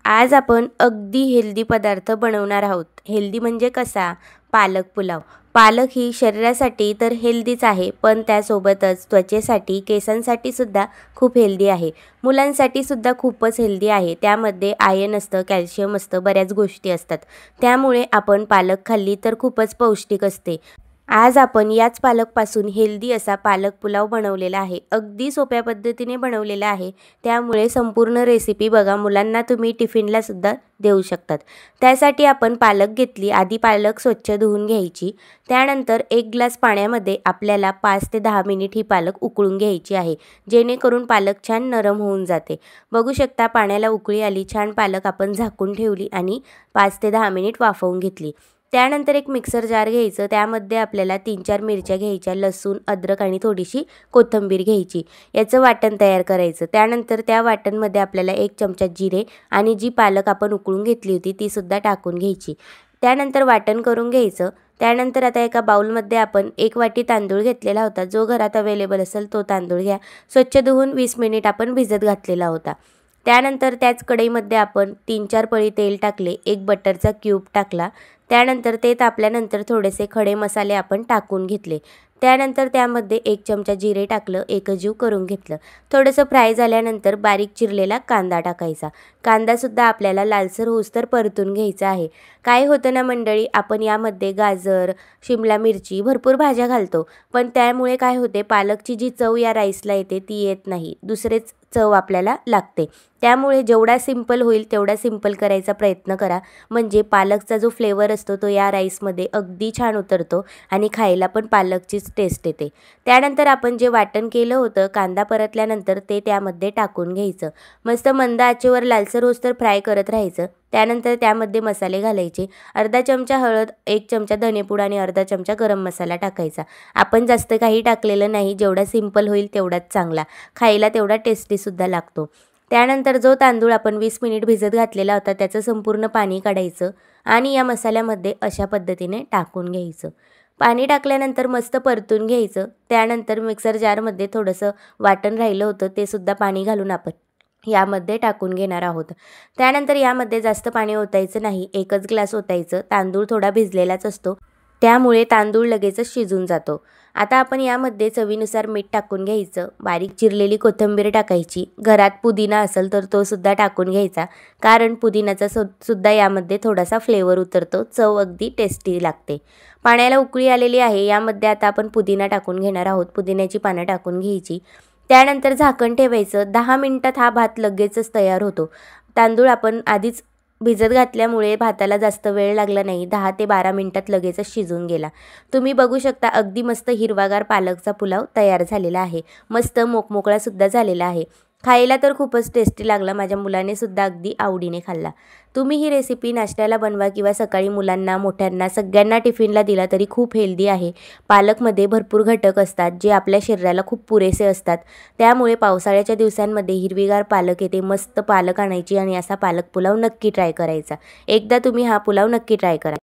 आज आपण अगदी हेल्दी पदार्थ बनवणार आहोत. हेल्दी म्हणजे कसा? पालक पुलाव. पालक ही शरीरासाठी तर हेल्दीच आहे, पण त्यासोबतच त्वचेसाठी, केसांसाठी सुद्धा खूप हेल्दी आहे. मुलांसाठी सुद्धा खूपच हेल्दी आहे. त्यामध्ये आयर्न असतं, कॅल्शियम असतं, बऱ्याच गोष्टी असतात. त्यामुळे आपण पालक खाल्ली तर खूपच पौष्टिक असते. आज आपण याच पालकपासून हेल्दी असा पालक पुलाव बनवलेला आहे. अगदी सोप्या पद्धतीने बनवलेला आहे. त्यामुळे संपूर्ण रेसिपी बघा, मुलांना तुम्ही टिफिनला सुद्धा देऊ शकतात. त्यासाठी आपण पालक घेतली. आधी पालक स्वच्छ धुवून घ्यायची. त्यानंतर 1 ग्लास पाण्यामध्ये आपल्याला 5 ते 10 मिनिट ही पालक उकळून घ्यायची आहे, जेणेकरून पालक छान नरम होऊन जाते. बघू शकता पाण्याला उकळी आली. छान पालक आपण झाकून ठेवली आणि 5 ते 10 मिनिट वाफवून घेतली. त्यानंतर एक मिक्सर जार घ्यायचं. त्यामध्ये आपल्याला 3-4 मिरच्या घ्यायच्या, लसूण, अद्रक आणि थोडीशी कोथिंबीर घ्यायची. याचं वाटण तयार करायचं. त्यानंतर त्या वाटणमध्ये आपल्याला 1 चमचा जिरे आणि जी पालक आपण उकळून घेतली होती ती सुद्धा टाकून घ्यायची. त्यानंतर वाटण करून घ्यायचं. त्यानंतर आता एका बाउलमध्ये आपण 1 वाटी तांदूळ घेतलेला होता. जो घरात अवेलेबल असेल तो तांदूळ घ्या. स्वच्छ धुवून 20 मिनिट आपण भिजत घातलेला होता. त्यानंतर त्याच कढईमध्ये आपण 3-4 पळी तेल टाकले. 1 बटरचा क्यूब टाकला. त्यानंतर ते तापल्यानंतर थोडेसे खडे मसाले आपण टाकून घेतले. त्यानंतर त्यामध्ये 1 चमचा जिरे टाकलं, एकजीव करून घेतलं. थोडंसं फ्राय झाल्यानंतर बारीक चिरलेला कांदा टाकायचा. कांदासुद्धा आपल्याला लालसर होईस्तोवर परतून घ्यायचा आहे. काय होतं ना मंडळी, आपण यामध्ये गाजर, शिमला मिरची, भरपूर भाज्या घालतो. पण त्यामुळे काय होते, पालकची जी चव या राईसला येते ती येत नाही. दुसरेच चव आपल्याला लागते. त्यामुळे जेवढा सिंपल होईल तेवढा सिंपल करायचा प्रयत्न करा. म्हणजे पालकचा जो फ्लेवर असतो तो या राईसमध्ये अगदी छान उतरतो आणि खायला पण पालकचीच टेस्ट येते. त्यानंतर आपण जे वाटण केलं होतं, कांदा परतल्यानंतर ते त्यामध्ये टाकून घ्यायचं. मस्त मंद आचेवर लालसर होईस्तोवर फ्राय करत राहायचं. त्यानंतर त्यामध्ये मसाले घालायचे. अर्धा चमचा हळद, 1 चमचा धनेपूड आणि अर्धा चमचा गरम मसाला टाकायचा. आपण जास्त काही टाकलेलं नाही. जेवढा सिंपल होईल तेवढाच चांगला. खायला तेवढा टेस्टीसुद्धा लागतो. त्यानंतर जो तांदूळ आपण 20 मिनिट भिजत घातलेला होता त्याचं संपूर्ण पाणी काढायचं आणि या मसाल्यामध्ये अशा पद्धतीने टाकून घ्यायचं. पाणी टाकल्यानंतर मस्त परतून घ्यायचं. त्यानंतर मिक्सर जारमध्ये थोडंसं वाटण राहिलं होतं ते सुद्धा पाणी घालून आपण यामध्ये टाकून घेणार आहोत. त्यानंतर यामध्ये जास्त पाणी ओतायचं नाही. 1च ग्लास ओतायचं. तांदूळ थोडा भिजलेलाच असतो, त्यामुळे तांदूळ लगेचच शिजून जातो. आता आपण यामध्ये चवीनुसार मीठ टाकून घ्यायचं. बारीक चिरलेली कोथिंबीर टाकायची. घरात पुदिना असेल तर तो सुद्धा टाकून घ्यायचा, कारण पुदिनाचा सुद्धा यामध्ये थोडासा फ्लेवर उतरतो. चव अगदी टेस्टी लागते. पाण्याला उकळी आलेली आहे. यामध्ये आता आपण पुदिना टाकून घेणार आहोत. पुदिन्याची पानं टाकून घ्यायची. त्यानंतर झाकण ठेवायचं. 10 मिनिटात हा भात लगेचच तयार होतो. तांदूळ आपण आधीच भिजत घातल्यामुळे भाताला जास्त वेळ लागला नाही. 10 ते 12 मिनिटात लगेचच शिजून गेला. तुम्ही बघू शकता अगदी मस्त हिरवागार पालकचा पुलाव तयार झालेला आहे. मस्त मोकमोकळासुद्धा झालेला आहे. खायला तर खूपच टेस्टी लागला. माझ्या मुलाने सुद्धा अगदी आवडीने खाल्ला. तुम्ही ही रेसिपी नाश्त्याला बनवा किंवा सकाळी मुलांना, मोठ्यांना, सगळ्यांना टिफिनला दिला तरी खूप हेल्दी आहे. पालकमध्ये भरपूर घटक असतात जे आपल्या शरीराला खूप पुरेसे असतात. त्यामुळे पावसाळ्याच्या दिवसांमध्ये हिरवीगार पालक येते. मस्त पालक आणायची आणि असा पालक पुलाव नक्की ट्राय करायचा. एकदा तुम्ही हा पुलाव नक्की ट्राय करा.